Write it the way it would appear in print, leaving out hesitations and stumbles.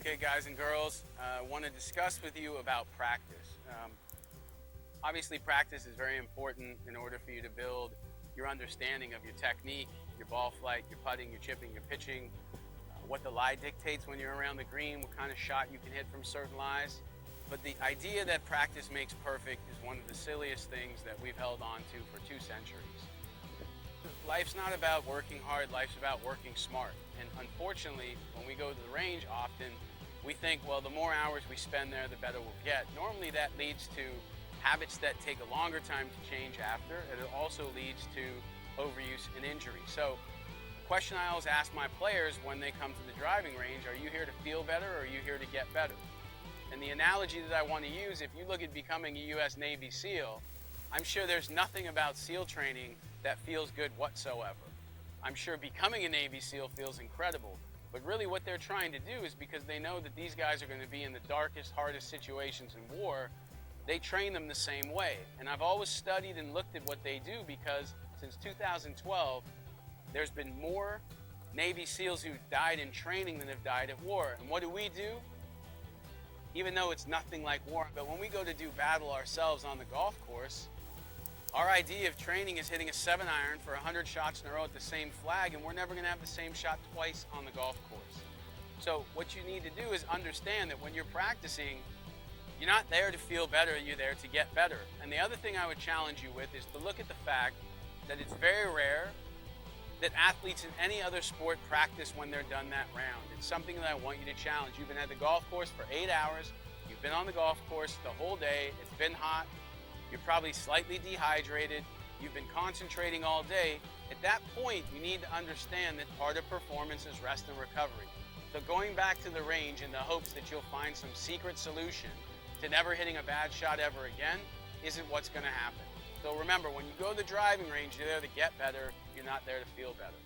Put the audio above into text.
Okay, guys and girls, I want to discuss with you about practice. Obviously, practice is very important in order for you to build your understanding of your technique, your ball flight, your putting, your chipping, your pitching, what the lie dictates when you're around the green, what kind of shot you can hit from certain lies. But the idea that practice makes perfect is one of the silliest things that we've held on to for 2 centuries. Life's not about working hard, life's about working smart. And unfortunately, when we go to the range often, we think, well, the more hours we spend there, the better we'll get. Normally that leads to habits that take a longer time to change after, and it also leads to overuse and injury. So the question I always ask my players when they come to the driving range, are you here to feel better or are you here to get better? And the analogy that I want to use, if you look at becoming a US Navy SEAL, I'm sure there's nothing about SEAL training that feels good whatsoever. I'm sure becoming a Navy SEAL feels incredible, but really what they're trying to do is because they know that these guys are going to be in the darkest, hardest situations in war, they train them the same way. And I've always studied and looked at what they do because since 2012, there's been more Navy SEALs who've died in training than have died at war. And what do? Even though it's nothing like war, but when we go to do battle ourselves on the golf course, our idea of training is hitting a 7-iron for 100 shots in a row at the same flag, and we're never going to have the same shot twice on the golf course. So what you need to do is understand that when you're practicing, you're not there to feel better, you're there to get better. And the other thing I would challenge you with is to look at the fact that it's very rare that athletes in any other sport practice when they're done that round. It's something that I want you to challenge. You've been at the golf course for 8 hours, you've been on the golf course the whole day, it's been hot, you're probably slightly dehydrated, you've been concentrating all day. At that point, you need to understand that part of performance is rest and recovery. So going back to the range in the hopes that you'll find some secret solution to never hitting a bad shot ever again isn't what's going to happen. So remember, when you go to the driving range, you're there to get better, you're not there to feel better.